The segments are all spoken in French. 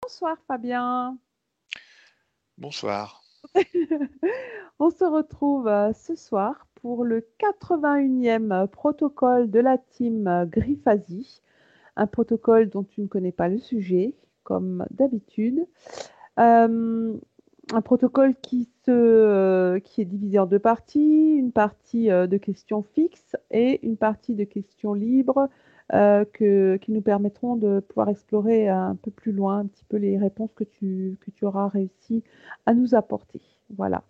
Bonsoir Fabien. Bonsoir. On se retrouve ce soir pour le 81e protocole de la team Griffasie, un protocole dont tu ne connais pas le sujet, comme d'habitude. Euh, un protocole qui est divisé en deux parties, une partie de questions fixes et une partie de questions libres qui nous permettront de pouvoir explorer un peu plus loin un petit peu les réponses que tu auras réussi à nous apporter. Voilà.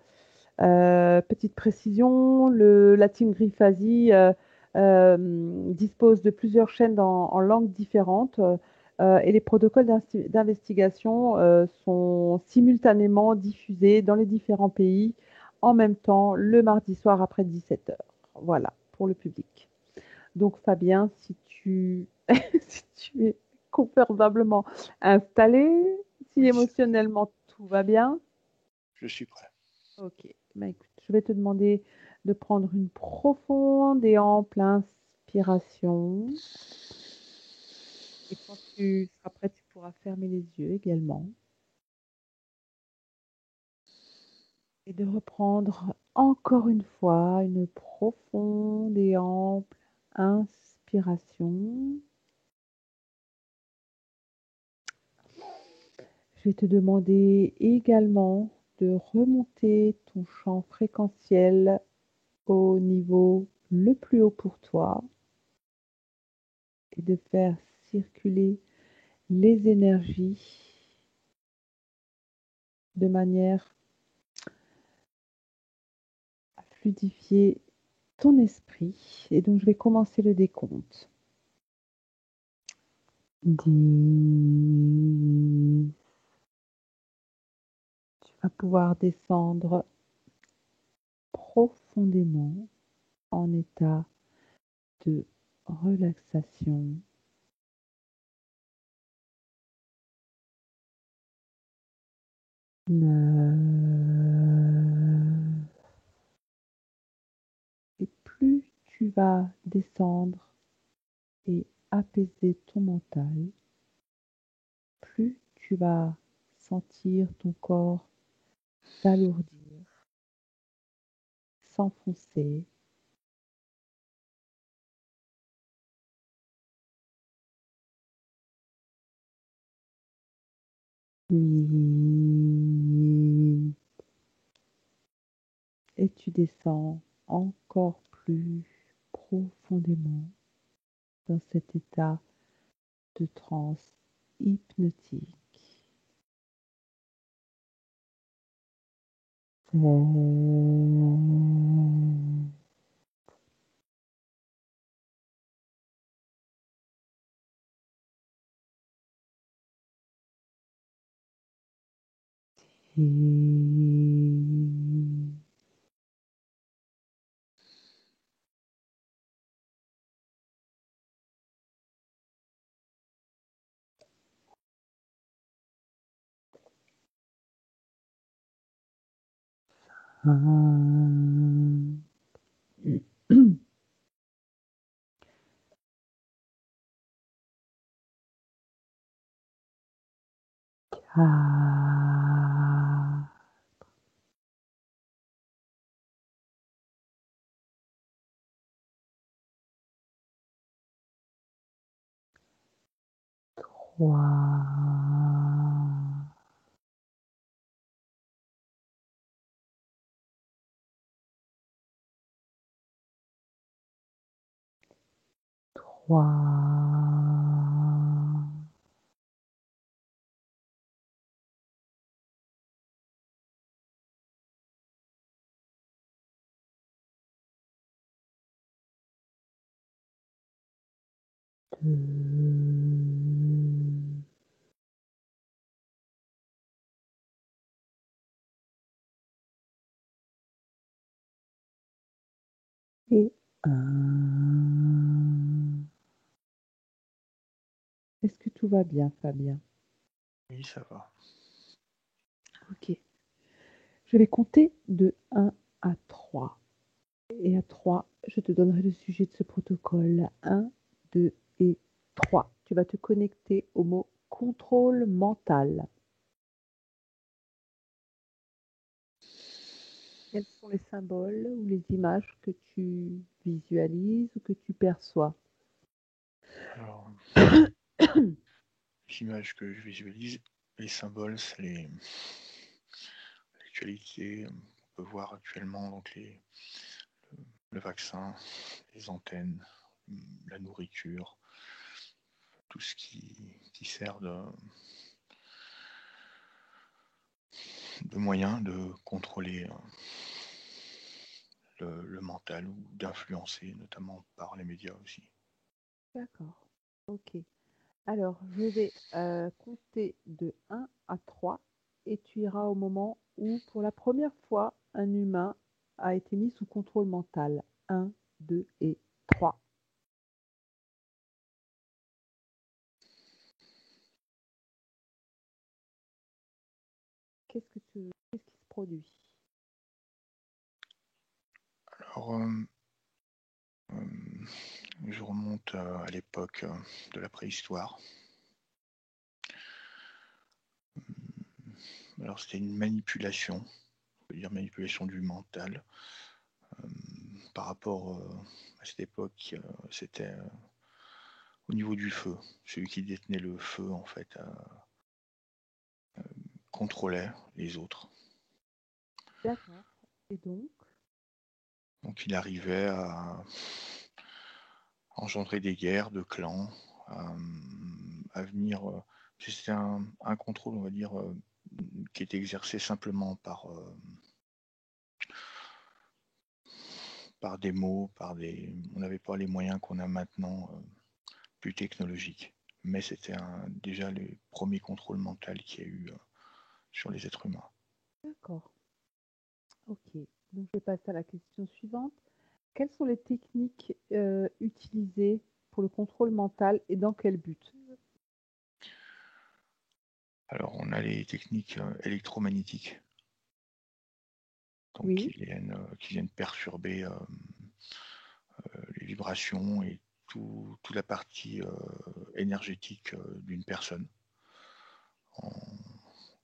Petite précision, la team Griffasie dispose de plusieurs chaînes en langues différentes et les protocoles d'investigation sont simultanément diffusés dans les différents pays en même temps le mardi soir après 17 heures. Voilà, pour le public. Donc Fabien, si tu, si tu es confortablement installé, si Oui, émotionnellement tout va bien, je suis prêt. ok, bah, écoute, je vais te demander de prendre une profonde et ample inspiration. Et quand tu seras prêt, tu pourras fermer les yeux également. Et de reprendre encore une fois une profonde et ample inspiration. Je vais te demander également de remonter ton champ fréquentiel au niveau le plus haut pour toi et de faire circuler les énergies de manière à fluidifier ton esprit. Et donc, je vais commencer le décompte. 10. Tu vas pouvoir descendre profondément en état de relaxation. 9. Et plus tu vas descendre et apaiser ton mental, plus tu vas sentir ton corps s'alourdir, s'enfoncer. 8. Et tu descends encore plus profondément dans cet état de transe hypnotique. 7. Ah. 3. 3. 2. Et 1. Est-ce que tout va bien, Fabien? Oui, ça va. Ok. Je vais compter de 1 à 3. Et à 3, je te donnerai le sujet de ce protocole. 1, 2 et 3. Tu vas te connecter au mot contrôle mental. Quels sont les symboles ou les images que tu visualises ou que tu perçois? Alors, l'image que je visualise, les symboles, c'est l'actualité. On peut voir actuellement donc le vaccin, les antennes, la nourriture, tout ce qui sert de moyen de contrôler le mental ou d'influencer, notamment par les médias aussi. D'accord. Ok. Alors, je vais compter de 1 à 3 et tu iras au moment où, pour la première fois, un humain a été mis sous contrôle mental. 1, 2 et 3. Qu'est-ce qui se produit? Alors, je remonte à l'époque de la préhistoire. Alors, c'était une manipulation, on peut dire manipulation du mental. Par rapport à cette époque, c'était au niveau du feu. Celui qui détenait le feu, en fait, contrôlait les autres. D'accord. Et donc? Donc, il arrivait à engendrer des guerres de clans, à venir. C'était un contrôle, on va dire, qui était exercé simplement par des mots, on n'avait pas les moyens qu'on a maintenant, plus technologiques. Mais c'était déjà le premier contrôle mental qu'il y a eu sur les êtres humains. D'accord. Ok. Donc, je passe à la question suivante. Quelles sont les techniques utilisées pour le contrôle mental et dans quel but? Alors, on a les techniques électromagnétiques, donc Oui. qui viennent perturber les vibrations et toute la partie énergétique d'une personne,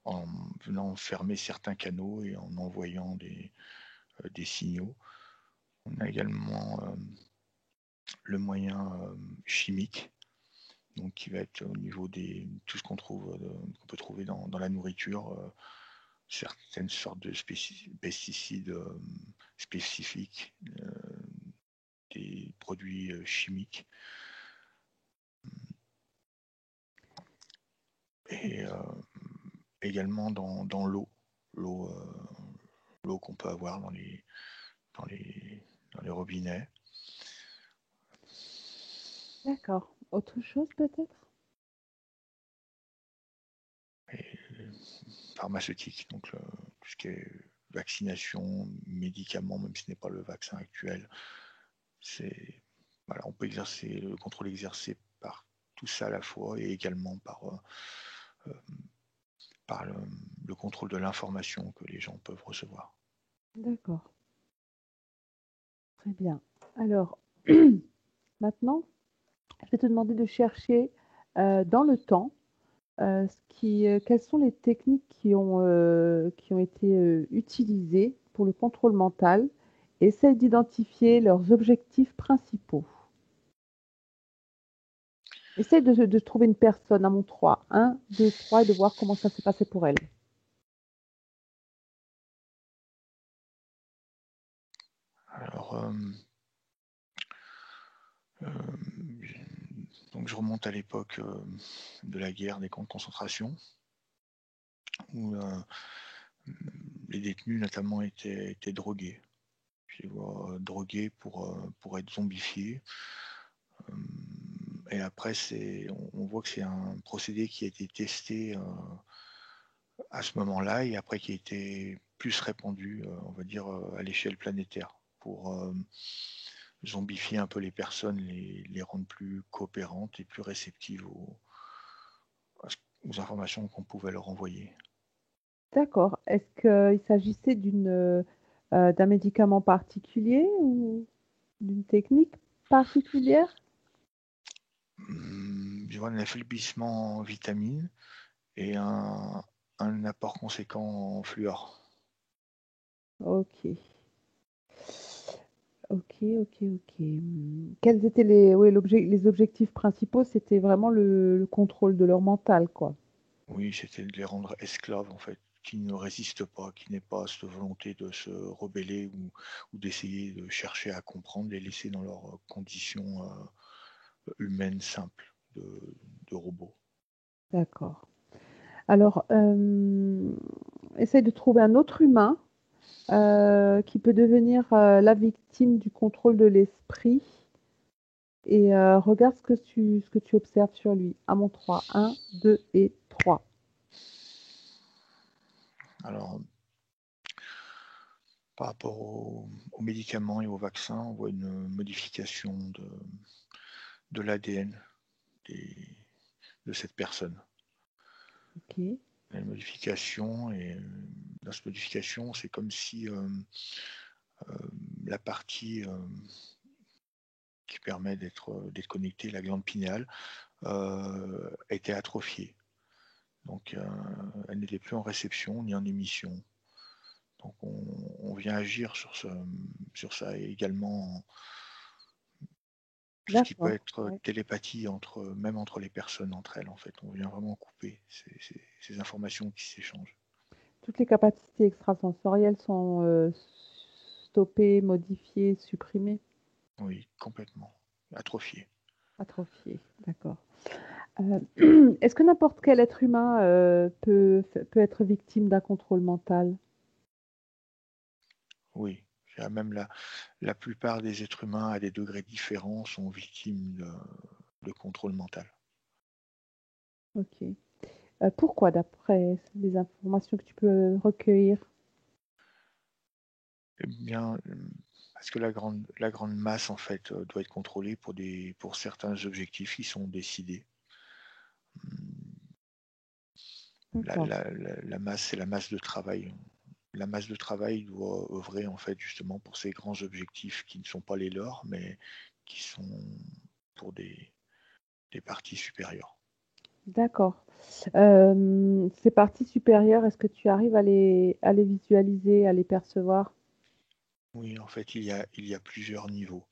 en venant fermer certains canaux et en envoyant des signaux. On a également le moyen chimique, donc qui va être au niveau tout ce qu'on peut trouver dans la nourriture, certaines sortes de pesticides spécifiques, des produits chimiques. Et également dans l'eau qu'on peut avoir dans les robinets. D'accord. Autre chose peut-être? Et pharmaceutique, donc tout ce qui est vaccination, médicaments, même si ce n'est pas le vaccin actuel. Voilà, on peut exercer le contrôle exercé par tout ça à la fois et également par le contrôle de l'information que les gens peuvent recevoir. D'accord. Très bien. Alors, maintenant, je vais te demander de chercher dans le temps quelles sont les techniques qui ont été utilisées pour le contrôle mental. Essaye d'identifier leurs objectifs principaux. Essaye de trouver une personne à mon 3. 1, 2, 3 et de voir comment ça s'est passé pour elle. Alors, donc je remonte à l'époque de la guerre des camps de concentration, où les détenus notamment étaient drogués. Je les vois drogués pour être zombifiés. Et après, on voit que c'est un procédé qui a été testé à ce moment-là et après qui a été plus répandu, on va dire, à l'échelle planétaire pour zombifier un peu les personnes, les rendre plus coopérantes et plus réceptives aux informations qu'on pouvait leur envoyer. D'accord. Est-ce qu'il s'agissait d'un médicament particulier ou d'une technique particulière? avoir un affaiblissement en vitamines et un apport conséquent en fluor. Ok. Ok, ok, ok. Quels étaient les objectifs principaux? C'était vraiment le contrôle de leur mental, quoi. Oui, c'était de les rendre esclaves, en fait, qui ne résistent pas, qui n'aient pas cette volonté de se rebeller ou d'essayer de chercher à comprendre, les laisser dans leurs conditions humaines simples de robots. D'accord. Alors, essaye de trouver un autre humain qui peut devenir la victime du contrôle de l'esprit et regarde ce que tu observes sur lui. À mon 3. 1, 2 et 3. Alors, par rapport aux médicaments et aux vaccins, on voit une modification de l'ADN de cette personne. Ok. Une modification, et dans cette modification, c'est comme si la partie qui permet d'être connecté, la glande pinéale, était atrophiée. Donc elle n'était plus en réception ni en émission. Donc on vient agir sur ça et également tout ce qui peut D'accord. être Ouais. télépathie même entre les personnes, entre elles, en fait. On vient vraiment couper ces informations qui s'échangent. Toutes les capacités extrasensorielles sont stoppées, modifiées, supprimées, Oui, complètement. Atrophiée. atrophiées. D'accord. Est-ce que n'importe quel être humain peut être victime d'un contrôle mental? Oui. Même la plupart des êtres humains, à des degrés différents, sont victimes de contrôle mental. Ok. Pourquoi, d'après les informations que tu peux recueillir? Eh bien, parce que la grande masse, en fait, doit être contrôlée pour certains objectifs qui sont décidés. D'accord. La masse, c'est la masse de travail. La masse de travail doit œuvrer, en fait, justement pour ces grands objectifs qui ne sont pas les leurs, mais qui sont pour des parties supérieures. D'accord. Ces parties supérieures, est-ce que tu arrives à les visualiser, à les percevoir? Oui, en fait, il y a plusieurs niveaux.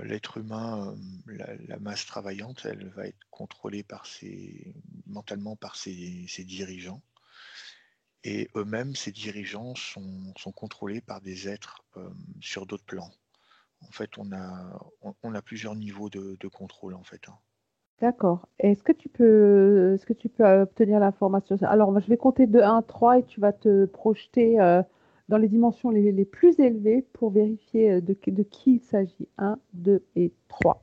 L'être humain, la masse travaillante, elle va être contrôlée mentalement par ses dirigeants. Et eux-mêmes, ces dirigeants sont contrôlés par des êtres sur d'autres plans. En fait, on a plusieurs niveaux de contrôle, en fait, hein. D'accord. Est-ce que tu peux obtenir l'information? Alors, je vais compter de 1 à 3 et tu vas te projeter dans les dimensions les plus élevées pour vérifier de qui il s'agit. 1, 2 et 3.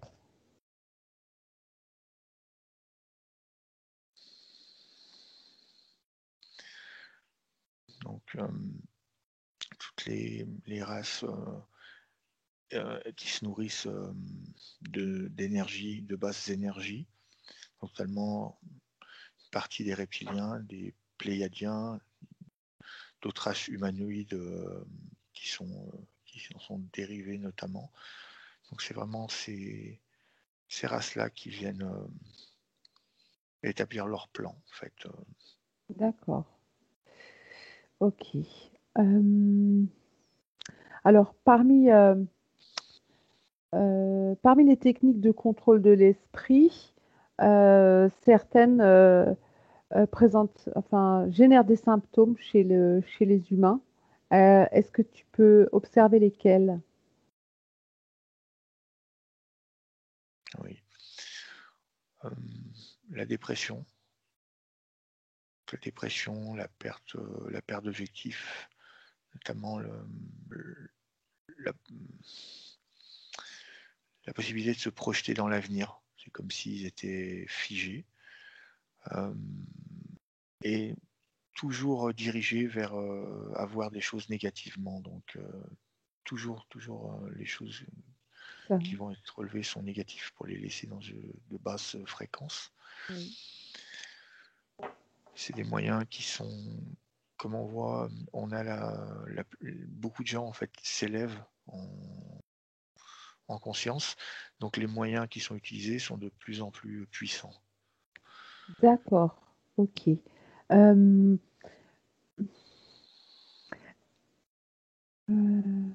Donc, toutes les races qui se nourrissent d'énergie, de basses énergies, notamment une partie des reptiliens, des pléiadiens, d'autres races humanoïdes qui en sont dérivées notamment. Donc c'est vraiment ces races-là qui viennent établir leur plan, en fait. D'accord. Ok. Euh, alors, parmi les techniques de contrôle de l'esprit, certaines génèrent des symptômes chez les humains. Est-ce que tu peux observer lesquels? Oui. Euh, la dépression, la perte d'objectifs, notamment la, la possibilité de se projeter dans l'avenir. C'est comme s'ils étaient figés euh, et toujours dirigés vers avoir des choses négativement. Donc toujours les choses Ça, qui vont être relevées sont négatives pour les laisser dans de basses fréquences. oui. C'est des moyens qui sont, comme on voit, beaucoup de gens en fait s'élèvent en conscience. Donc les moyens qui sont utilisés sont de plus en plus puissants. D'accord. Ok. Euh, euh,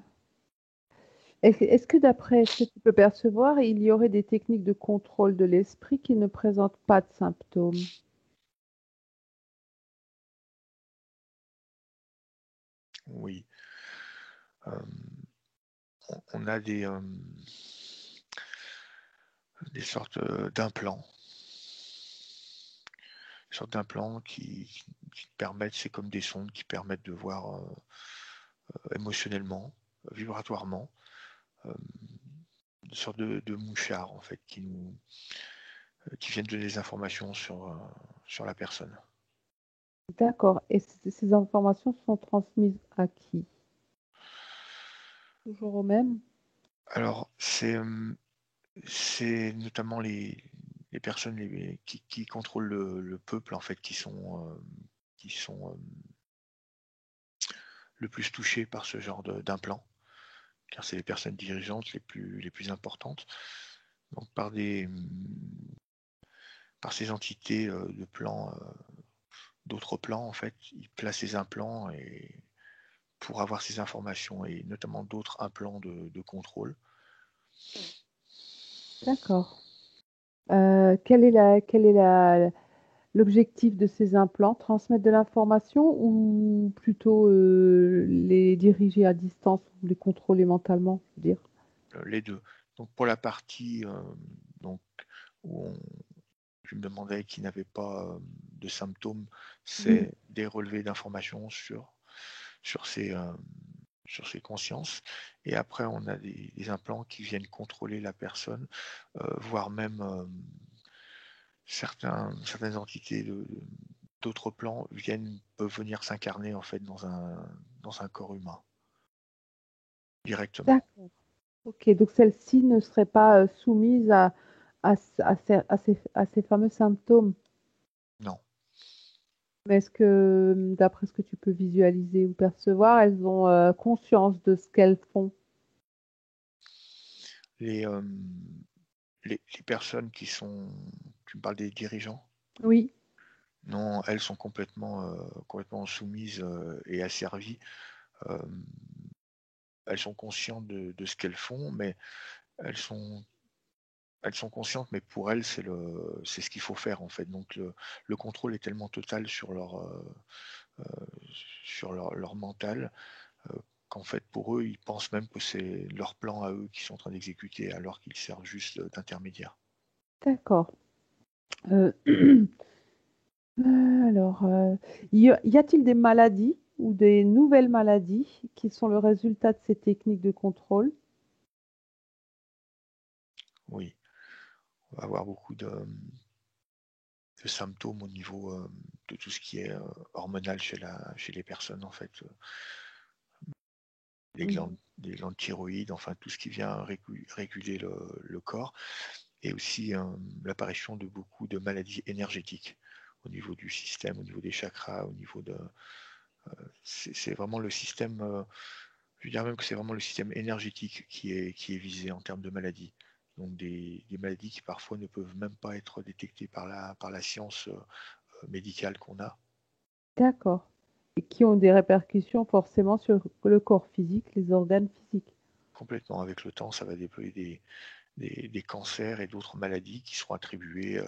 est-ce que d'après ce que tu peux percevoir, il y aurait des techniques de contrôle de l'esprit qui ne présentent pas de symptômes? Oui. Euh, on a des sortes d'implants. Des sortes d'implants qui permettent, c'est comme des sondes qui permettent de voir émotionnellement, vibratoirement, une sorte de mouchard en fait qui viennent donner des informations sur la personne. D'accord. Et ces informations sont transmises à qui? Toujours au même? Alors c'est notamment les personnes qui contrôlent le peuple en fait qui sont le plus touchés par ce genre d'implant, car c'est les personnes dirigeantes les plus importantes. Donc par ces entités de plans, d'autres plans, en fait, ils placent ces implants et pour avoir ces informations et notamment d'autres implants de contrôle. D'accord. Quelle est l'objectif de ces implants? Transmettre de l'information ou plutôt les diriger à distance ou les contrôler mentalement, je veux dire? Les deux. Donc pour la partie donc, où je me demandais qui n'avait pas de symptômes, Oui. c'est des relevés d'informations sur ces, euh, sur ses consciences. Et après, on a des implants qui viennent contrôler la personne, voire même certaines entités d'autres plans peuvent venir s'incarner en fait dans un corps humain directement. D'accord. Ok, donc celle-ci ne serait pas soumise à ces fameux symptômes. Non. Mais est-ce que, d'après ce que tu peux visualiser ou percevoir, elles ont conscience de ce qu'elles font? Les, euh, les personnes tu me parles des dirigeants? Oui, Non, elles sont complètement soumises et asservies. Euh, Elles sont conscientes de ce qu'elles font, mais elles sont elles sont conscientes, mais pour elles, c'est ce qu'il faut faire en fait. Donc le contrôle est tellement total sur leur mental, qu'en fait pour eux, ils pensent même que c'est leur plan à eux qu'ils sont en train d'exécuter, alors qu'ils servent juste d'intermédiaire. d'accord. Euh, alors, y a-t-il des maladies ou des nouvelles maladies qui sont le résultat de ces techniques de contrôle? Oui, on va avoir beaucoup de symptômes au niveau de tout ce qui est hormonal chez les personnes en fait. Mhm. Les glandes thyroïdes, enfin tout ce qui vient réguler le corps, et aussi l'apparition de beaucoup de maladies énergétiques au niveau du système, au niveau des chakras, au niveau de... c'est vraiment le système, je veux dire même que c'est vraiment le système énergétique qui est visé en termes de maladies. Donc des maladies qui parfois ne peuvent même pas être détectées par la science médicale qu'on a. D'accord. Et qui ont des répercussions forcément sur le corps physique, les organes physiques. Complètement, avec le temps, ça va déployer des cancers et d'autres maladies qui seront attribuées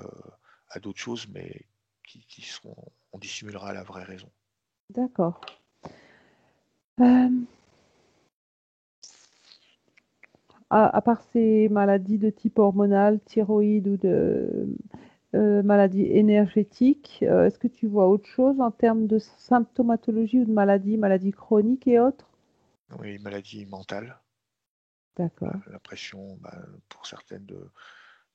à d'autres choses, mais qui seront, on dissimulera la vraie raison. D'accord. Euh, à part ces maladies de type hormonal, thyroïde ou de maladies énergétiques, est-ce que tu vois autre chose en termes de symptomatologie ou de maladies chroniques et autres? Oui, maladies mentales, D'accord. l'impression pour certaines de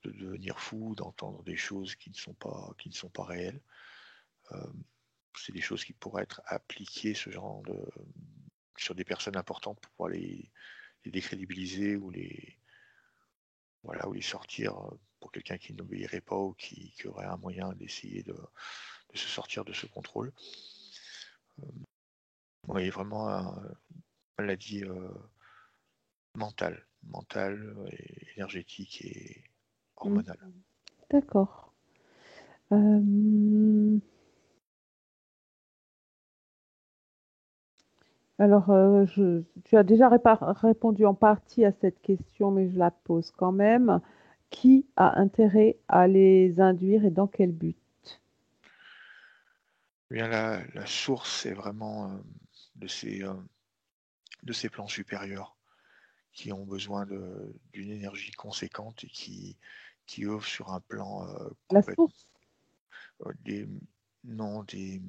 devenir fou, d'entendre des choses qui ne sont pas réelles. Euh, c'est des choses qui pourraient être appliquées sur des personnes importantes pour pouvoir les décrédibiliser ou les sortir pour quelqu'un qui n'obéirait pas ou qui aurait un moyen d'essayer de se sortir de ce contrôle. Oui, vraiment une maladie mentale. mentale, énergétique et Mm. hormonale. D'accord. Alors, tu as déjà répondu en partie à cette question, mais je la pose quand même. Qui a intérêt à les induire et dans quel but? Eh bien, la source est vraiment de ces plans supérieurs qui ont besoin d'une énergie conséquente et qui œuvrent sur un plan La complètement source. des, non, des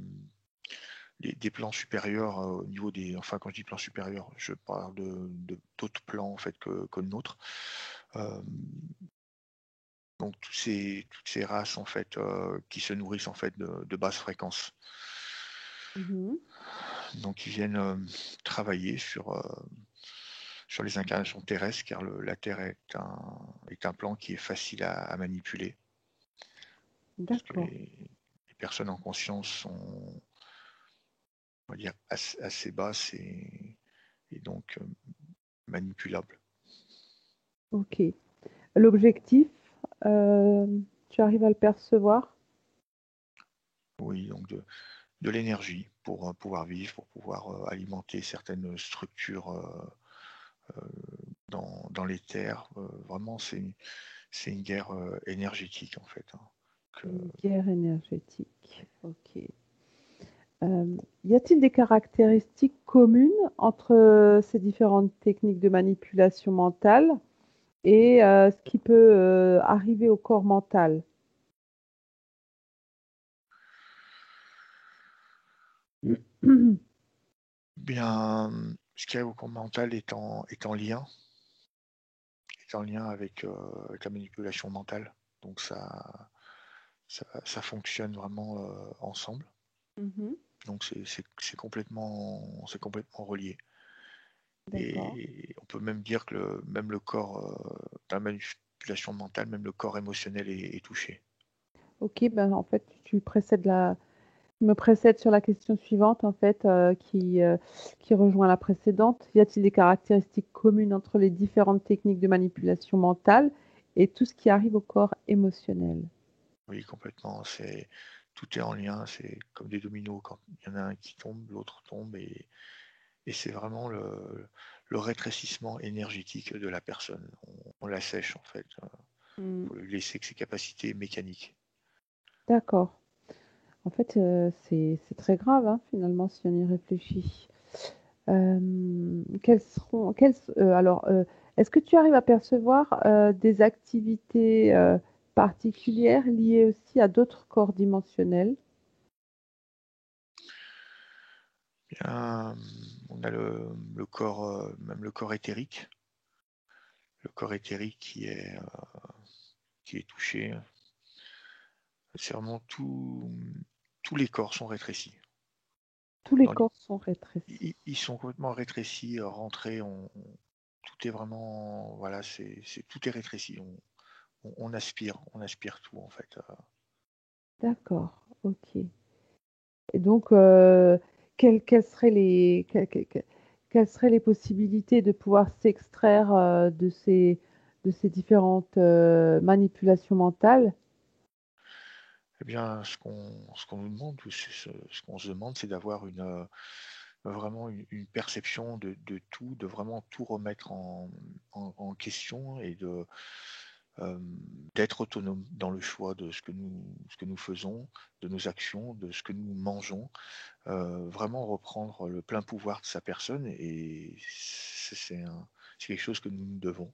plans supérieurs au niveau des. Enfin, quand je dis plans supérieurs, je parle d'autres plans en fait que le nôtre. Euh, donc toutes ces races en fait qui se nourrissent en fait de basses fréquences. Mhm. Donc ils viennent travailler sur les incarnations terrestres, car la Terre est un plan qui est facile à manipuler, parce que D'accord. les personnes en conscience sont, on va dire, assez basses et donc manipulables. Ok. L'objectif, euh, tu arrives à le percevoir? Oui, donc de l'énergie pour pouvoir vivre, pour pouvoir alimenter certaines structures dans les terres. Vraiment, c'est une guerre énergétique en fait, hein, que Une guerre énergétique. Ok. Y a-t-il des caractéristiques communes entre ces différentes techniques de manipulation mentale et ce qui peut arriver au corps mental? bien, ce qui arrive au corps mental est en lien avec la manipulation mentale. Donc ça fonctionne vraiment ensemble. Mhm. Donc c'est complètement relié. D'accord. Et on peut même dire que même le corps, dans la manipulation mentale, même le corps émotionnel est touché. Ok, ben en fait, tu me précèdes sur la question suivante, en fait, qui rejoint la précédente. Y a-t-il des caractéristiques communes entre les différentes techniques de manipulation mentale et tout ce qui arrive au corps émotionnel? Oui, complètement. Tout est en lien, c'est comme des dominos. Quand il y en a un qui tombe, l'autre tombe, et c'est vraiment le rétrécissement énergétique de la personne. On l'assèche en fait. Hmm. Faut lui laisser que ses capacités mécaniques. D'accord. En fait, c'est très grave, hein, finalement, si on y réfléchit. Alors, est-ce que tu arrives à percevoir des activités particulières liées aussi à d'autres corps dimensionnels? Bien, on a le corps, même le corps éthérique. Le corps éthérique qui est touché. C'est vraiment tous les corps sont rétrécis. Tous les Dans les- corps sont rétrécis. ils sont complètement rétrécis, rentrés. Tout est vraiment, voilà, tout est rétréci. On aspire tout en fait. D'accord, ok. Et donc, quelles seraient les possibilités de pouvoir s'extraire de ces différentes manipulations mentales? Eh bien, ce qu'on nous demande, ou ce qu'on se demande, c'est d'avoir vraiment une perception de tout, de vraiment tout remettre en question et euh, d'être autonome dans le choix de ce que nous faisons, de nos actions, de ce que nous mangeons, vraiment reprendre le plein pouvoir de sa personne, et c'est quelque chose que nous nous devons.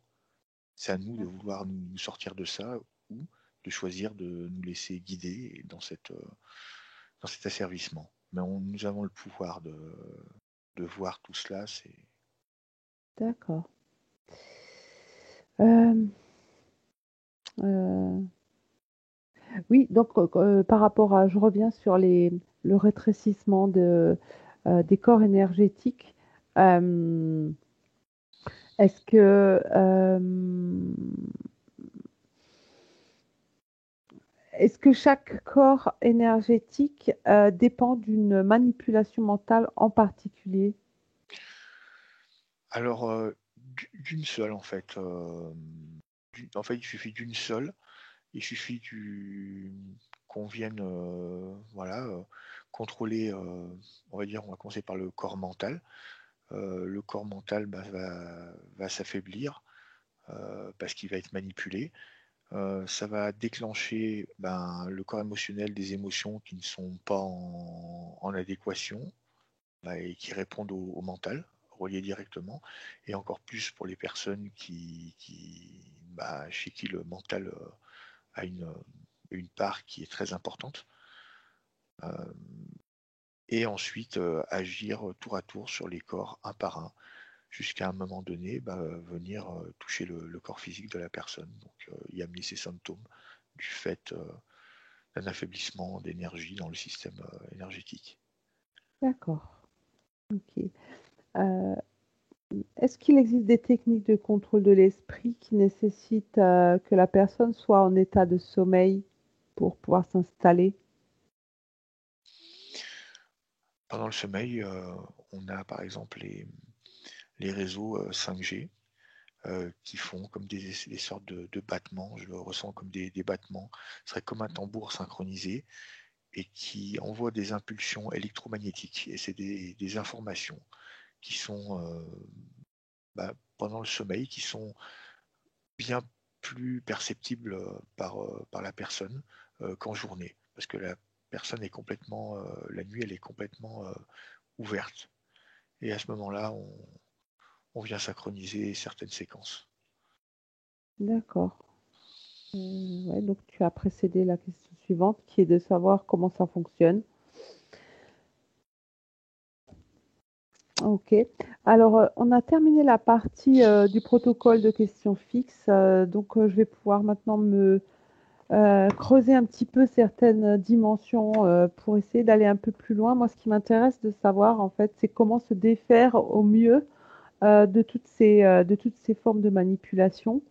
C'est à nous de vouloir nous sortir de ça, ou de choisir de nous laisser guider dans cet asservissement. Mais nous avons le pouvoir de voir tout cela. D'accord. Euh, euh, oui, donc par rapport à, je reviens sur le rétrécissement des corps énergétiques. Euh, est-ce que, est-ce que chaque corps énergétique dépend d'une manipulation mentale en particulier? Alors, d'une seule, en fait. En fait, il suffit d'une seule. Il suffit qu'on vienne voilà, contrôler, on va dire, on va commencer par le corps mental. Le corps mental bah, va s'affaiblir parce qu'il va être manipulé. Ça va déclencher le corps émotionnel des émotions qui ne sont pas en adéquation et qui répondent au mental, relié directement, et encore plus pour les personnes chez qui le mental a une part qui est très importante. Et ensuite agir tour à tour sur les corps un par un, jusqu'à un moment donné venir toucher le corps physique de la personne, donc y amener ces symptômes du fait d'un affaiblissement d'énergie dans le système énergétique. D'accord. Ok. Euh, Est-ce qu'il existe des techniques de contrôle de l'esprit qui nécessitent que la personne soit en état de sommeil pour pouvoir s'installer? Pendant le sommeil, on a par exemple les réseaux 5G qui font comme des sortes de battements. Je le ressens comme des battements. Ce serait comme un tambour synchronisé et qui envoie des impulsions électromagnétiques. Et c'est des informations qui sont pendant le sommeil, qui sont bien plus perceptibles par la personne qu'en journée. Parce que la personne est complètement, la nuit, elle est complètement ouverte. Et à ce moment-là, on vient synchroniser certaines séquences. D'accord. Ouais, donc tu as précédé la question suivante qui est de savoir comment ça fonctionne. Ok. Alors, on a terminé la partie du protocole de questions fixes. Donc, je vais pouvoir maintenant me creuser un petit peu certaines dimensions pour essayer d'aller un peu plus loin. Moi, ce qui m'intéresse de savoir, en fait, c'est comment se défaire au mieux de toutes ces formes de manipulation.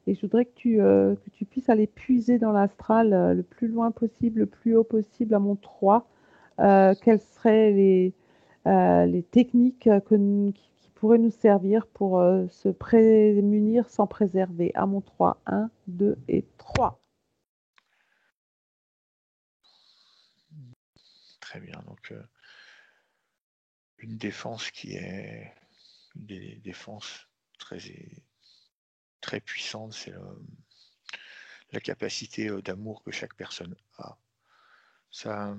Et je voudrais que tu puisses aller puiser dans l'astral le plus loin possible, le plus haut possible à mon 3. Quelles seraient les techniques qui pourraient nous servir pour se prémunir sans préserver? À mon 3, 1, 2 et 3. Très bien. Donc, une défense qui est une des défenses très, très puissantes, c'est la capacité d'amour que chaque personne a. Ça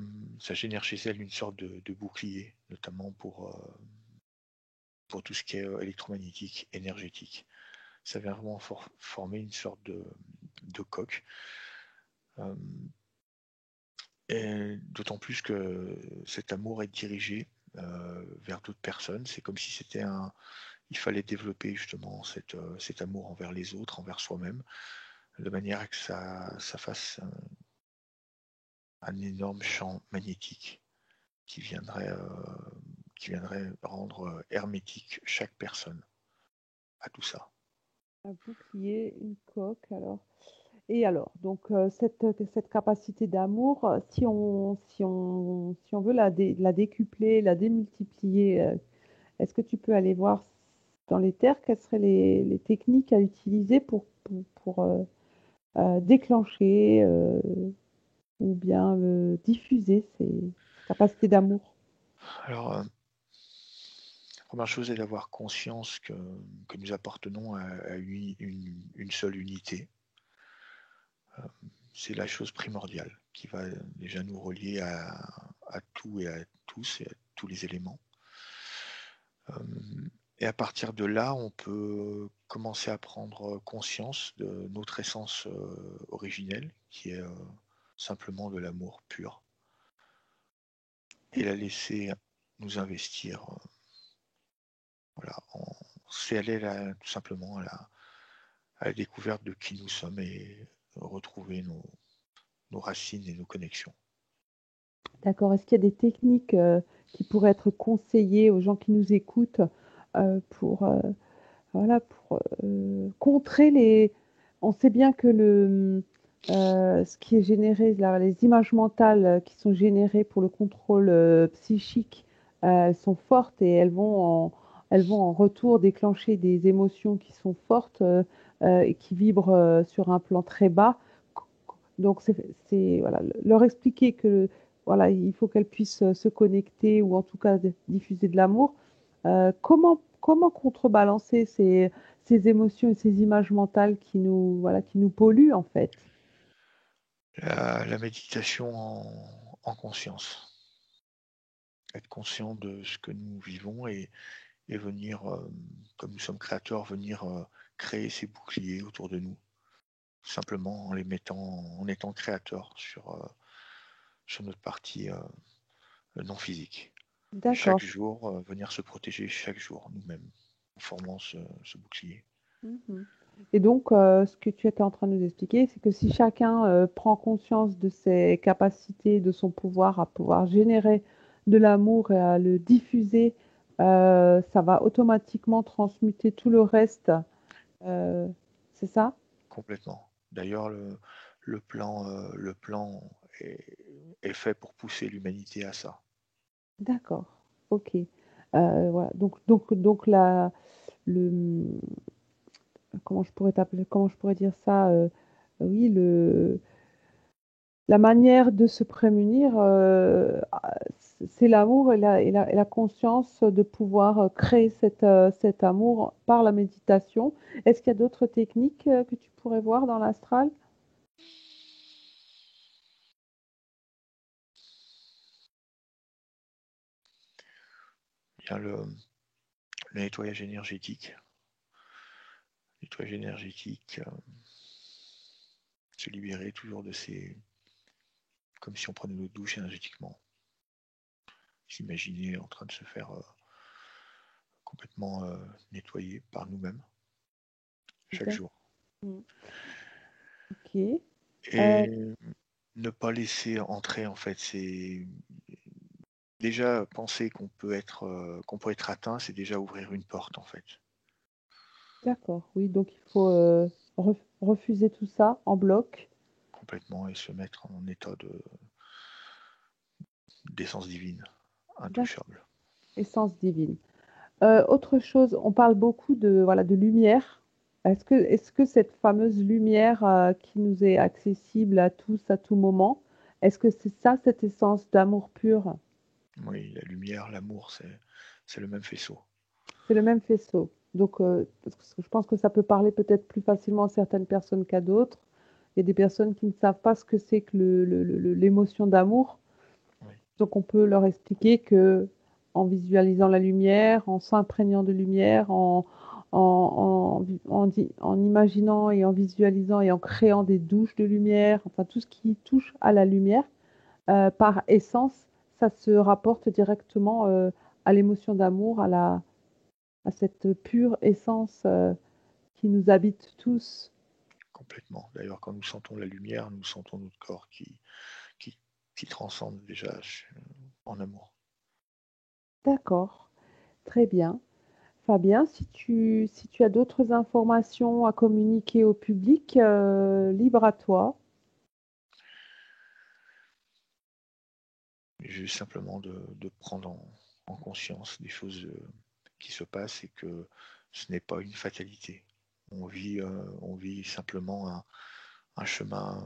génère chez elle une sorte de bouclier, notamment pour tout ce qui est électromagnétique, énergétique. Ça vient vraiment former une sorte de coque. Et d'autant plus que cet amour est dirigé vers d'autres personnes. C'est comme si il fallait développer justement cet amour envers les autres, envers soi-même, de manière à que ça fasse un énorme champ magnétique qui viendrait rendre hermétique chaque personne à tout ça. Un bouclier, une coque, alors. Et alors, donc cette capacité d'amour, si on veut la décupler, la démultiplier, est-ce que tu peux aller voir dans les terres quelles seraient les techniques à utiliser pour déclencher ou bien diffuser ces capacités d'amour? Alors, la première chose est d'avoir conscience que nous appartenons à une seule unité. C'est la chose primordiale qui va déjà nous relier à tout et à tous et à tous les éléments. Et à partir de là, on peut commencer à prendre conscience de notre essence originelle, qui est simplement de l'amour pur, et la laisser nous investir. Voilà, c'est aller tout simplement à la découverte de qui nous sommes et retrouver nos racines et nos connexions. D'accord. Est-ce qu'il y a des techniques qui pourraient être conseillées aux gens qui nous écoutent pour voilà, pour contrer les. On sait bien que ce qui est généré, là, les images mentales qui sont générées pour le contrôle psychique, elles sont fortes et elles vont en retour déclencher des émotions qui sont fortes et qui vibrent sur un plan très bas. Donc, voilà, leur expliquer que voilà, il faut qu'elles puissent se connecter ou en tout cas diffuser de l'amour. Comment contrebalancer ces émotions et ces images mentales voilà, qui nous polluent en fait? La méditation en conscience. Être conscient de ce que nous vivons et venir, comme nous sommes créateurs, venir créer ces boucliers autour de nous, simplement en étant créateur sur notre partie non physique. Et chaque D'accord. jour, venir se protéger chaque jour nous-mêmes, en formant ce bouclier. Mhm. Et donc, ce que tu étais en train de nous expliquer, c'est que si chacun prend conscience de ses capacités, de son pouvoir à pouvoir générer de l'amour et à le diffuser, ça va automatiquement transmuter tout le reste. euh, c'est ça? Complètement. D'ailleurs, le plan est, est fait pour pousser l'humanité à ça. D'accord. Ok. Voilà. Donc le, comment je pourrais dire ça? Oui, la manière de se prémunir, c'est l'amour et la conscience de pouvoir créer cet amour par la méditation. Est-ce qu'il y a d'autres techniques que tu pourrais voir dans l'astral? Il y a le nettoyage énergétique. Nettoyage énergétique, se libérer toujours de ces... Comme si on prenait notre douche énergétiquement. S'imaginer en train de se faire complètement nettoyer par nous-mêmes chaque D'accord. jour. Mm. Ok. Euh, Et ne pas laisser entrer, en fait, c'est déjà penser qu'on peut être atteint, c'est déjà ouvrir une porte, en fait. d'accord. Oui, donc il faut refuser tout ça en bloc. Complètement, et se mettre en état d'essence divine, D'accord. intouchable. Essence divine. Autre chose, on parle beaucoup voilà, de lumière. Est-ce que cette fameuse lumière qui nous est accessible à tous, à tout moment, est-ce que c'est ça, cette essence d'amour pur? Oui, la lumière, l'amour, c'est le même faisceau. C'est le même faisceau. Donc, parce que je pense que ça peut parler peut-être plus facilement à certaines personnes qu'à d'autres. Il y a des personnes qui ne savent pas ce que c'est que l'émotion d'amour. Oui, Donc, on peut leur expliquer que en visualisant la lumière, en s'imprégnant de lumière, en imaginant et en visualisant et en créant des douches de lumière, enfin tout ce qui touche à la lumière, par essence, ça se rapporte directement à l'émotion d'amour, à cette pure essence qui nous habite tous. complètement. D'ailleurs, quand nous sentons la lumière, nous sentons notre corps qui, qui transcende déjà en amour. D'accord, très bien. Fabien, si tu as d'autres informations à communiquer au public, libre à toi. Juste simplement de prendre en conscience des choses qui se passent et que ce n'est pas une fatalité. On vit simplement un chemin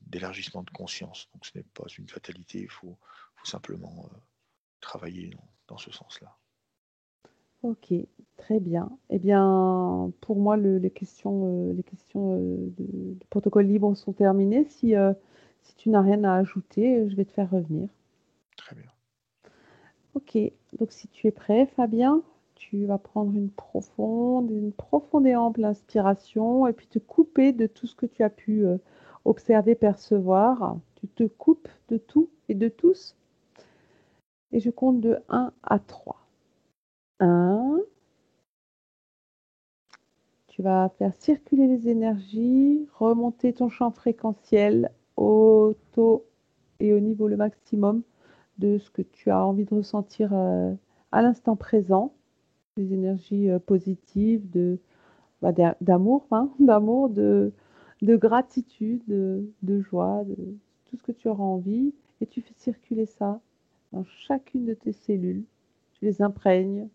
d'élargissement de conscience. Donc ce n'est pas une fatalité, faut simplement travailler dans ce sens-là. Ok, très bien. Eh bien, pour moi, les questions de protocole libre sont terminées. Si tu n'as rien à ajouter, je vais te faire revenir. Très bien. Ok, donc si tu es prêt, Fabien, tu vas prendre une profonde et ample inspiration et puis te couper de tout ce que tu as pu observer, percevoir. Tu te coupes de tout et de tous. Et je compte de 1 à 3. 1. Tu vas faire circuler les énergies, remonter ton champ fréquentiel au taux et au niveau le maximum de ce que tu as envie de ressentir à l'instant présent. Des énergies positives, d'amour, hein, d'amour, de gratitude, de joie, de tout ce que tu auras envie. Et tu fais circuler ça dans chacune de tes cellules. Tu les imprègnes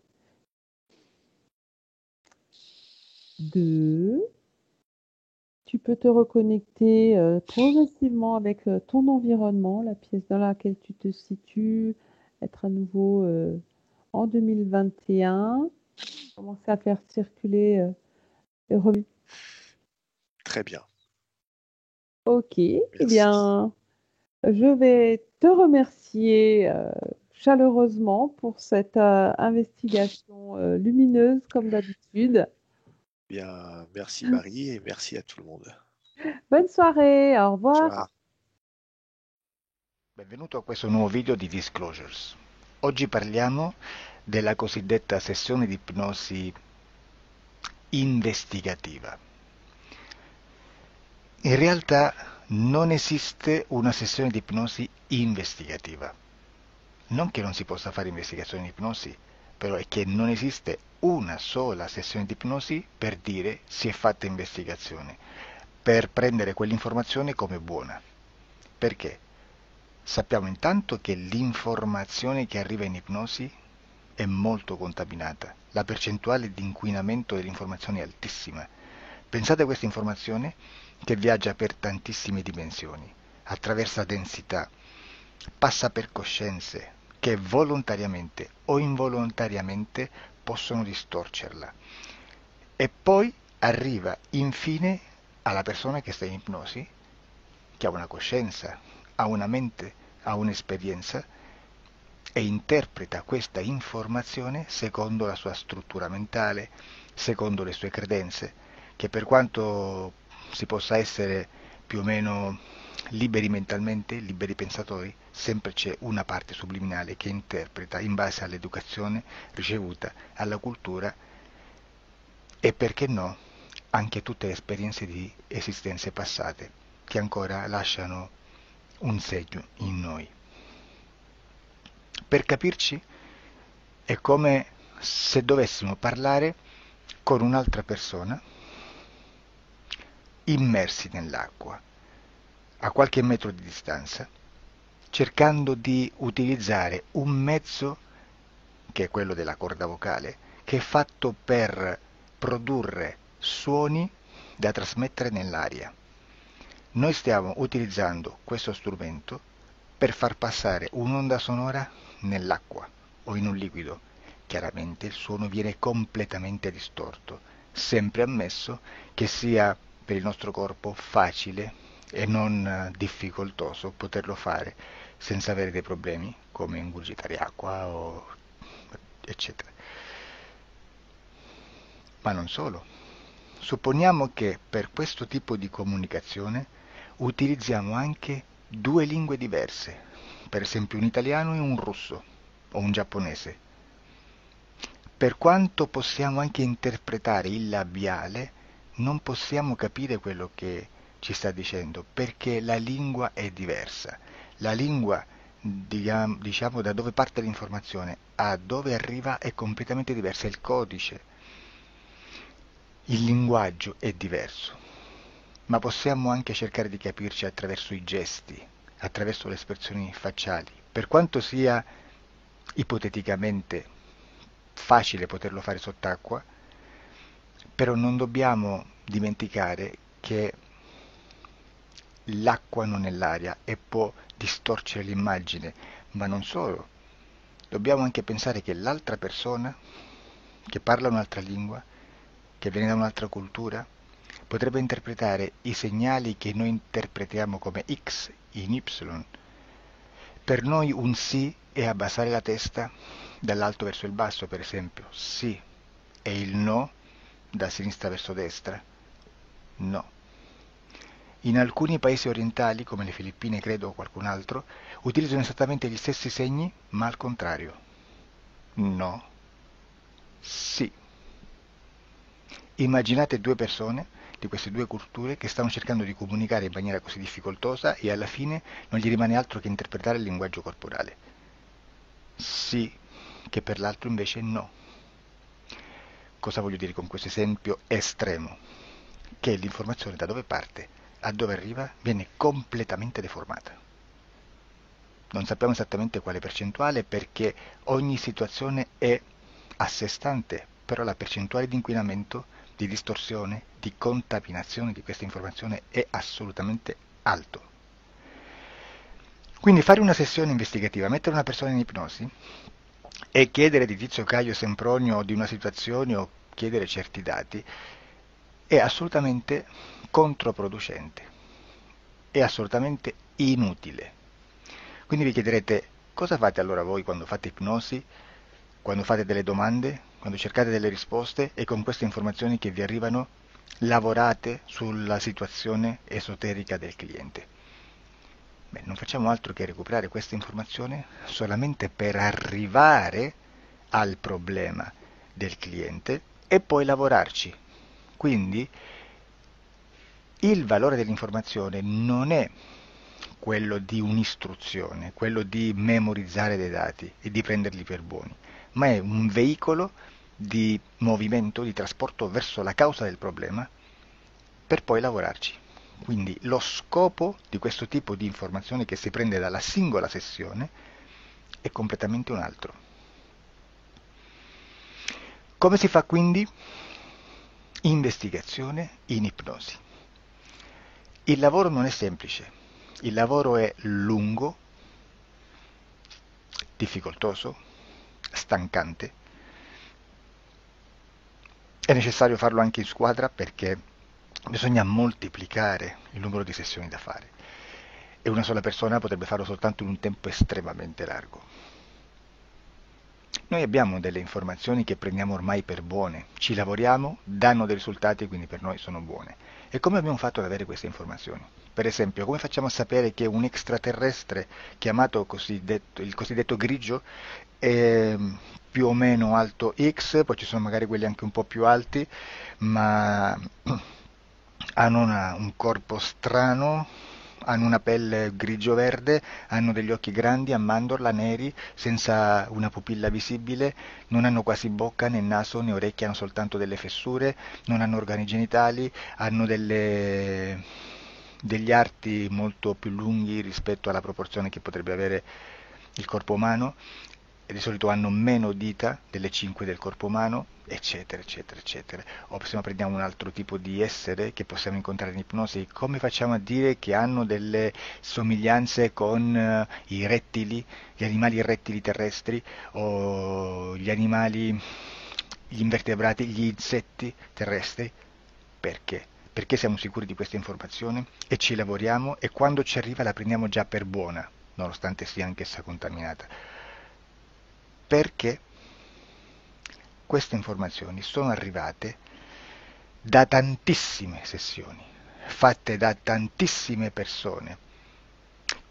2. Tu peux te reconnecter progressivement avec ton environnement, la pièce dans laquelle tu te situes, être à nouveau en 2021, commencer à faire circuler les revues. Très bien. Ok, eh Merci. bien, je vais te remercier chaleureusement pour cette investigation lumineuse comme d'habitude. Bien, merci Marie et merci à tout le monde. Bonne soirée, au revoir. Ciao. Benvenuto a questo nuovo video di Disclosures. Oggi parliamo della cosiddetta sessione di ipnosi investigativa. In realtà non esiste una sessione di ipnosi investigativa. Non che non si possa fare investigazione di ipnosi, però è che non esiste una sola sessione di ipnosi per dire si è fatta investigazione, per prendere quell'informazione come buona. Perché? Sappiamo intanto che l'informazione che arriva in ipnosi è molto contaminata, la percentuale di inquinamento dell'informazione è altissima. Pensate a questa informazione che viaggia per tantissime dimensioni, attraversa densità, passa per coscienze che volontariamente o involontariamente possono distorcerla. E poi arriva infine alla persona che sta in ipnosi, che ha una coscienza, ha una mente, ha un'esperienza e interpreta questa informazione secondo la sua struttura mentale, secondo le sue credenze, che per quanto si possa essere più o meno liberi mentalmente, liberi pensatori, sempre c'è una parte subliminale che interpreta in base all'educazione ricevuta, alla cultura e perché no, anche tutte le esperienze di esistenze passate che ancora lasciano un segno in noi. Per capirci, è come se dovessimo parlare con un'altra persona immersi nell'acqua, a qualche metro di distanza, cercando di utilizzare un mezzo, che è quello della corda vocale, che è fatto per produrre suoni da trasmettere nell'aria. Noi stiamo utilizzando questo strumento per far passare un'onda sonora nell'acqua o in un liquido. Chiaramente il suono viene completamente distorto, sempre ammesso che sia per il nostro corpo facile e non difficoltoso poterlo fare senza avere dei problemi come ingurgitare acqua o eccetera. Ma non solo. Supponiamo che per questo tipo di comunicazione utilizziamo anche due lingue diverse, per esempio un italiano e un russo o un giapponese. Per quanto possiamo anche interpretare il labiale, non possiamo capire quello che ci sta dicendo, perché la lingua è diversa. La lingua, diciamo, da dove parte l'informazione a dove arriva è completamente diversa, il codice, il linguaggio è diverso. Ma possiamo anche cercare di capirci attraverso i gesti, attraverso le espressioni facciali. Per quanto sia ipoteticamente facile poterlo fare sott'acqua, però non dobbiamo dimenticare che l'acqua non è l'aria e può distorcere l'immagine, ma non solo. Dobbiamo anche pensare che l'altra persona, che parla un'altra lingua, che viene da un'altra cultura, potrebbe interpretare i segnali che noi interpretiamo come X in Y. Per noi un sì è abbassare la testa dall'alto verso il basso, per esempio, sì, e il no da sinistra verso destra, no. In alcuni paesi orientali, come le Filippine credo o qualcun altro, utilizzano esattamente gli stessi segni, ma al contrario. No, sì. Immaginate due persone di queste due culture che stanno cercando di comunicare in maniera così difficoltosa e alla fine non gli rimane altro che interpretare il linguaggio corporale. Sì, che per l'altro invece no. Cosa voglio dire con questo esempio estremo? Che l'informazione da dove parte a dove arriva viene completamente deformata. Non sappiamo esattamente quale percentuale perché ogni situazione è a sé stante, però la percentuale di inquinamento di distorsione, di contaminazione di questa informazione è assolutamente alto. Quindi fare una sessione investigativa, mettere una persona in ipnosi e chiedere di Tizio Caio Sempronio di una situazione o chiedere certi dati è assolutamente controproducente, è assolutamente inutile. Quindi vi chiederete: cosa fate allora voi quando fate ipnosi, quando fate delle domande, quando cercate delle risposte e con queste informazioni che vi arrivano lavorate sulla situazione esoterica del cliente? Beh, non facciamo altro che recuperare questa informazione solamente per arrivare al problema del cliente e poi lavorarci. Quindi il valore dell'informazione non è quello di un'istruzione, quello di memorizzare dei dati e di prenderli per buoni, ma è un veicolo di movimento, di trasporto verso la causa del problema per poi lavorarci. Quindi lo scopo di questo tipo di informazione che si prende dalla singola sessione è completamente un altro. Come si fa quindi? Investigazione in ipnosi. Il lavoro non è semplice, il lavoro è lungo, difficoltoso, stancante. È necessario farlo anche in squadra perché bisogna moltiplicare il numero di sessioni da fare e una sola persona potrebbe farlo soltanto in un tempo estremamente largo. Noi abbiamo delle informazioni che prendiamo ormai per buone, ci lavoriamo, danno dei risultati e quindi per noi sono buone. E come abbiamo fatto ad avere queste informazioni? Per esempio, come facciamo a sapere che un extraterrestre chiamato il cosiddetto grigio è più o meno alto X, poi ci sono magari quelli anche un po' più alti, ma hanno un corpo strano, hanno una pelle grigio-verde, hanno degli occhi grandi a mandorla, neri, senza una pupilla visibile, non hanno quasi bocca né naso né orecchie, hanno soltanto delle fessure, non hanno organi genitali, hanno degli arti molto più lunghi rispetto alla proporzione che potrebbe avere il corpo umano, e di solito hanno meno dita delle 5 del corpo umano, eccetera, eccetera, eccetera. O se no prendiamo un altro tipo di essere che possiamo incontrare in ipnosi, come facciamo a dire che hanno delle somiglianze con i rettili, gli animali rettili terrestri, o gli animali, gli invertebrati, gli insetti terrestri? Perché? Perché siamo sicuri di questa informazione e ci lavoriamo e quando ci arriva la prendiamo già per buona, nonostante sia anch'essa contaminata. Perché queste informazioni sono arrivate da tantissime sessioni, fatte da tantissime persone,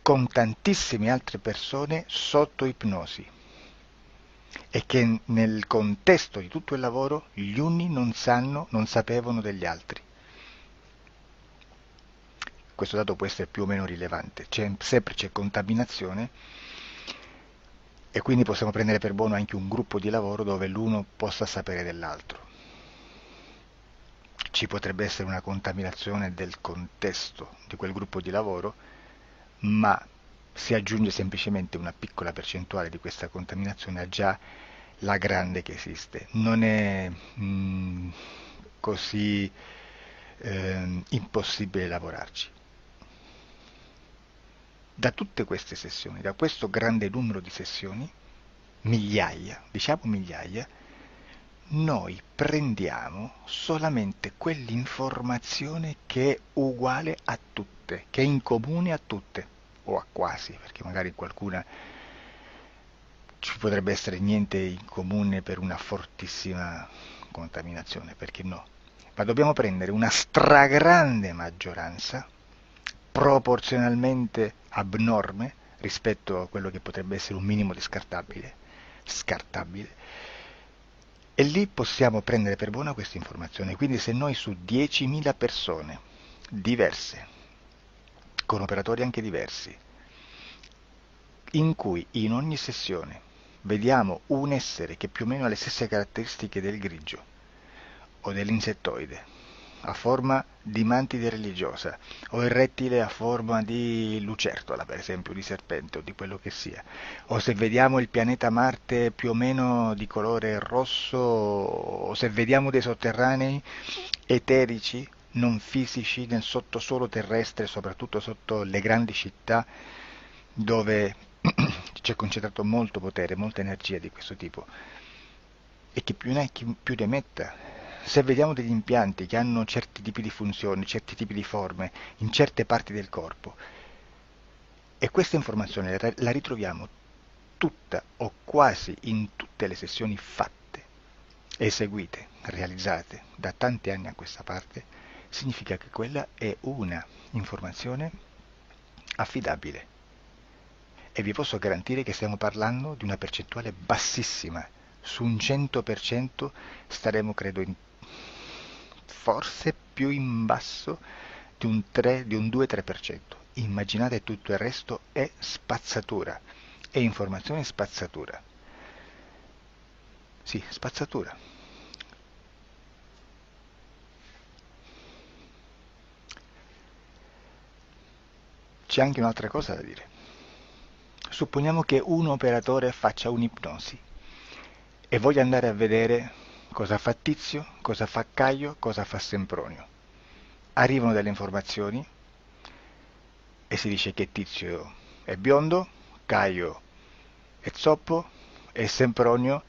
con tantissime altre persone sotto ipnosi, e che nel contesto di tutto il lavoro gli uni non sapevano degli altri. Questo dato può essere più o meno rilevante, sempre c'è contaminazione e quindi possiamo prendere per buono anche un gruppo di lavoro dove l'uno possa sapere dell'altro. Ci potrebbe essere una contaminazione del contesto di quel gruppo di lavoro, ma si aggiunge semplicemente una piccola percentuale di questa contaminazione a già la grande che esiste. Non è così impossibile lavorarci. Da tutte queste sessioni, da questo grande numero di sessioni, migliaia, diciamo migliaia, noi prendiamo solamente quell'informazione che è uguale a tutte, che è in comune a tutte, o a quasi, perché magari qualcuna ci potrebbe essere niente in comune per una fortissima contaminazione, perché no? Ma dobbiamo prendere una stragrande maggioranza, proporzionalmente abnorme rispetto a quello che potrebbe essere un minimo di scartabile, e lì possiamo prendere per buona questa informazione. Quindi se noi su 10.000 persone diverse, con operatori anche diversi, in cui in ogni sessione vediamo un essere che più o meno ha le stesse caratteristiche del grigio o dell'insettoide a forma di mantide religiosa, o il rettile a forma di lucertola, per esempio, di serpente o di quello che sia, o se vediamo il pianeta Marte più o meno di colore rosso, o se vediamo dei sotterranei eterici, non fisici, nel sottosuolo terrestre, soprattutto sotto le grandi città, dove c'è concentrato molto potere, molta energia di questo tipo, e chi più ne ha chi più ne metta. Se vediamo degli impianti che hanno certi tipi di funzioni, certi tipi di forme in certe parti del corpo, e questa informazione la ritroviamo tutta o quasi in tutte le sessioni fatte, eseguite, realizzate da tanti anni a questa parte, significa che quella è una informazione affidabile. E vi posso garantire che stiamo parlando di una percentuale bassissima. Su un 100% staremo, credo, forse più in basso di un 2-3%. Immaginate, tutto il resto è spazzatura, è informazione spazzatura. Sì, spazzatura. C'è anche un'altra cosa da dire. Supponiamo che un operatore faccia un'ipnosi e voglia andare a vedere cosa fa Tizio, cosa fa Caio, cosa fa Sempronio. Arrivano delle informazioni e si dice che Tizio è biondo, Caio è zoppo e Sempronio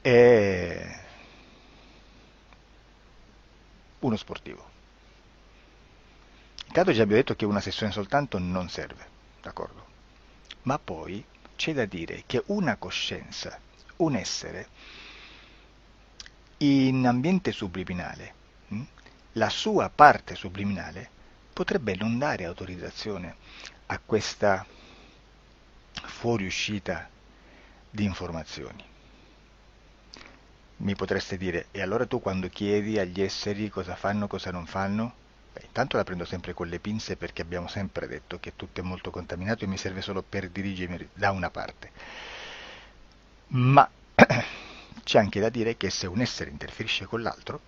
è uno sportivo. Intanto già abbiamo detto che una sessione soltanto non serve, d'accordo? Ma poi c'è da dire che una coscienza, un essere, in ambiente subliminale, la sua parte subliminale potrebbe non dare autorizzazione a questa fuoriuscita di informazioni. Mi potreste dire, e allora tu quando chiedi agli esseri cosa fanno, cosa non fanno? Intanto la prendo sempre con le pinze, perché abbiamo sempre detto che tutto è molto contaminato e mi serve solo per dirigermi da una parte. Ma c'è anche da dire che se un essere interferisce con l'altro,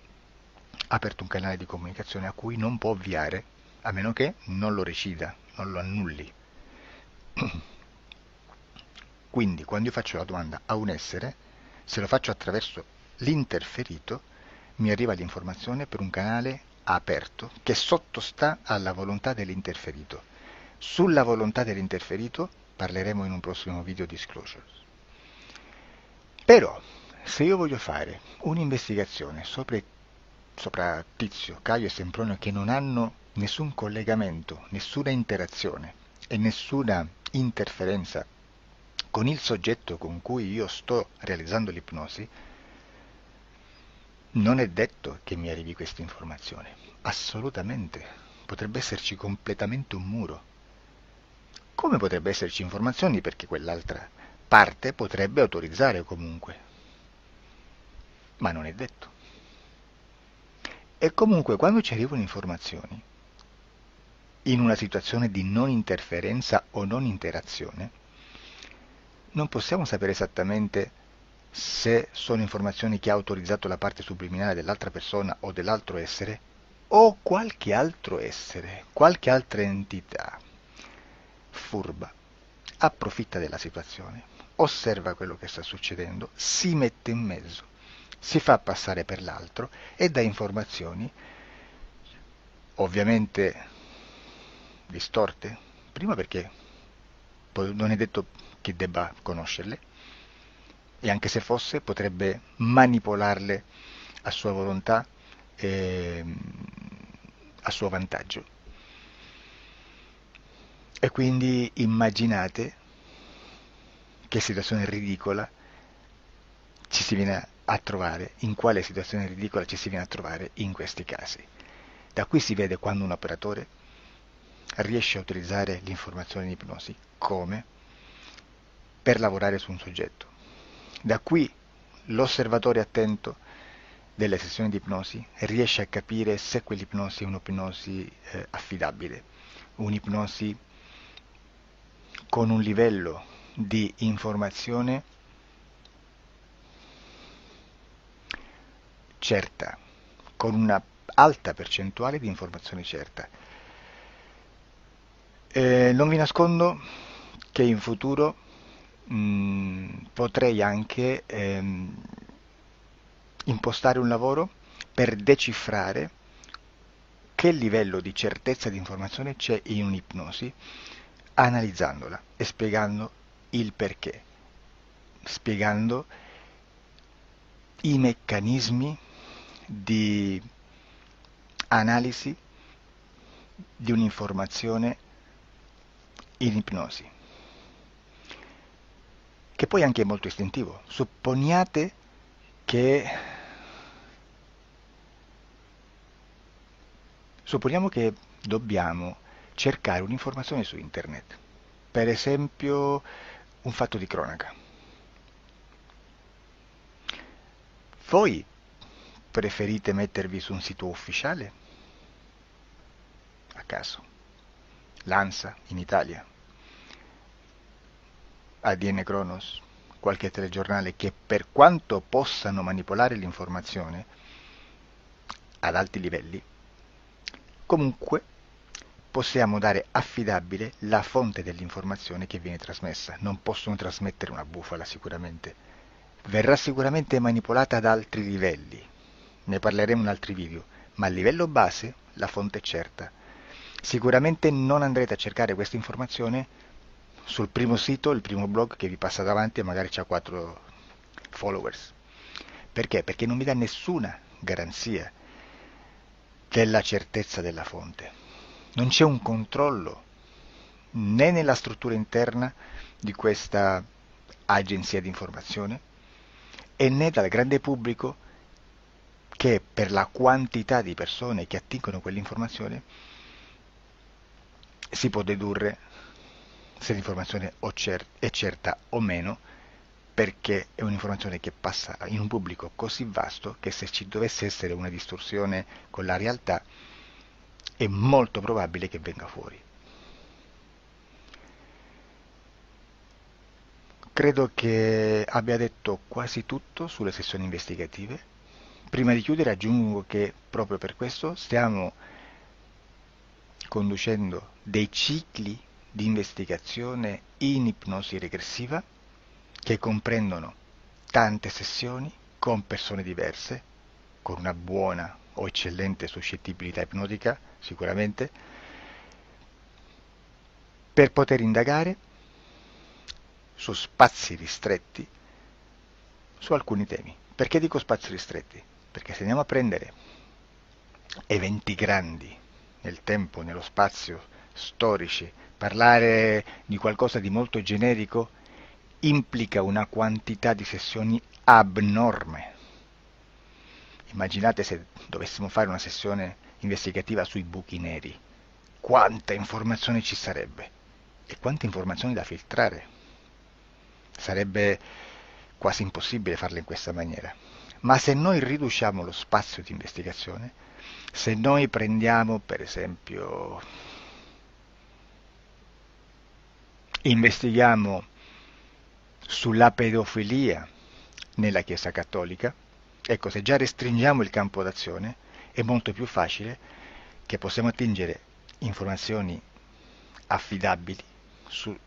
ha aperto un canale di comunicazione a cui non può ovviare, a meno che non lo recida, non lo annulli. Quindi quando io faccio la domanda a un essere, se lo faccio attraverso l'interferito, mi arriva l'informazione per un canale aperto che sottostà alla volontà dell'interferito. Sulla volontà dell'interferito parleremo in un prossimo video disclosures. Però, se io voglio fare un'investigazione sopra Tizio, Caio e Sempronio, che non hanno nessun collegamento, nessuna interazione e nessuna interferenza con il soggetto con cui io sto realizzando l'ipnosi, non è detto che mi arrivi questa informazione. Assolutamente. Potrebbe esserci completamente un muro. Come potrebbe esserci informazioni, perché quell'altra parte potrebbe autorizzare comunque. Ma non è detto. E comunque quando ci arrivano informazioni, in una situazione di non interferenza o non interazione, non possiamo sapere esattamente se sono informazioni che ha autorizzato la parte subliminale dell'altra persona o dell'altro essere, o qualche altro essere, qualche altra entità furba, approfitta della situazione, osserva quello che sta succedendo, si mette in mezzo, si fa passare per l'altro e dà informazioni, ovviamente distorte, prima perché non è detto che debba conoscerle, e anche se fosse potrebbe manipolarle a sua volontà e a suo vantaggio. E quindi immaginate che situazione ridicola ci si viene a trovare, in quale situazione ridicola ci si viene a trovare in questi casi. Da qui si vede quando un operatore riesce a utilizzare l'informazione in ipnosi come per lavorare su un soggetto. Da qui l'osservatore attento delle sessioni di ipnosi riesce a capire se quell'ipnosi è un'ipnosi affidabile, un'ipnosi con un livello di informazione certa, con una alta percentuale di informazione certa. Non vi nascondo che in futuro potrei anche impostare un lavoro per decifrare che livello di certezza di informazione c'è in un'ipnosi, analizzandola e spiegando il perché, spiegando i meccanismi di analisi di un'informazione in ipnosi, che poi anche è molto istintivo. Supponiamo che dobbiamo cercare un'informazione su internet, per esempio un fatto di cronaca. Voi preferite mettervi su un sito ufficiale? A caso. L'ANSA in Italia, ADN Kronos, qualche telegiornale che per quanto possano manipolare l'informazione ad alti livelli, comunque possiamo dare affidabile la fonte dell'informazione che viene trasmessa. Non possono trasmettere una bufala sicuramente. Verrà sicuramente manipolata ad altri livelli. Ne parleremo in altri video, ma a livello base la fonte è certa. Sicuramente non andrete a cercare questa informazione sul primo sito, il primo blog che vi passa davanti e magari c'ha 4 followers. Perché? Perché non vi dà nessuna garanzia della certezza della fonte. Non c'è un controllo né nella struttura interna di questa agenzia di informazione e né dal grande pubblico, che per la quantità di persone che attingono quell'informazione si può dedurre se l'informazione è certa o meno, perché è un'informazione che passa in un pubblico così vasto che se ci dovesse essere una distorsione con la realtà è molto probabile che venga fuori. Credo che abbia detto quasi tutto sulle sessioni investigative. Prima di chiudere aggiungo che proprio per questo stiamo conducendo dei cicli di investigazione in ipnosi regressiva che comprendono tante sessioni con persone diverse, con una buona o eccellente suscettibilità ipnotica sicuramente, per poter indagare su spazi ristretti su alcuni temi. Perché dico spazi ristretti? Perché se andiamo a prendere eventi grandi nel tempo, nello spazio, storici, parlare di qualcosa di molto generico implica una quantità di sessioni abnorme. Immaginate se dovessimo fare una sessione investigativa sui buchi neri, quanta informazione ci sarebbe e quante informazioni da filtrare. Sarebbe quasi impossibile farla in questa maniera. Ma se noi riduciamo lo spazio di investigazione, se noi prendiamo per esempio, investighiamo sulla pedofilia nella Chiesa Cattolica, ecco, se già restringiamo il campo d'azione è molto più facile che possiamo attingere informazioni affidabili,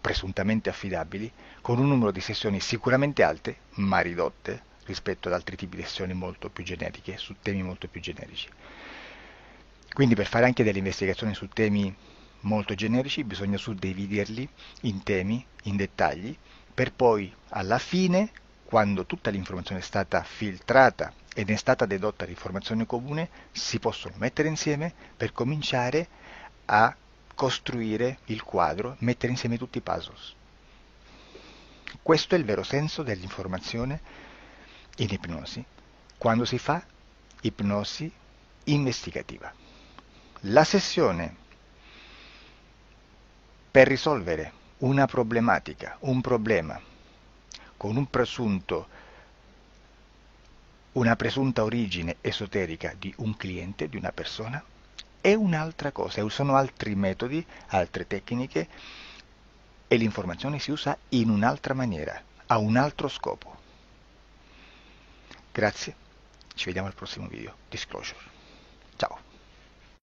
presuntamente affidabili, con un numero di sessioni sicuramente alte, ma ridotte rispetto ad altri tipi di sessioni molto più generiche, su temi molto più generici. Quindi per fare anche delle investigazioni su temi molto generici bisogna suddividerli in temi, in dettagli, per poi alla fine, quando tutta l'informazione è stata filtrata ed è stata dedotta di informazione comune, si possono mettere insieme per cominciare a costruire il quadro, mettere insieme tutti i puzzle. Questo è il vero senso dell'informazione in ipnosi, quando si fa ipnosi investigativa. La sessione per risolvere una problematica, un problema, con una presunta origine esoterica di un cliente, di una persona, è un'altra cosa, sono altri metodi, altre tecniche e l'informazione si usa in un'altra maniera, ha un altro scopo. Grazie, ci vediamo al prossimo video. Disclosure. Ciao.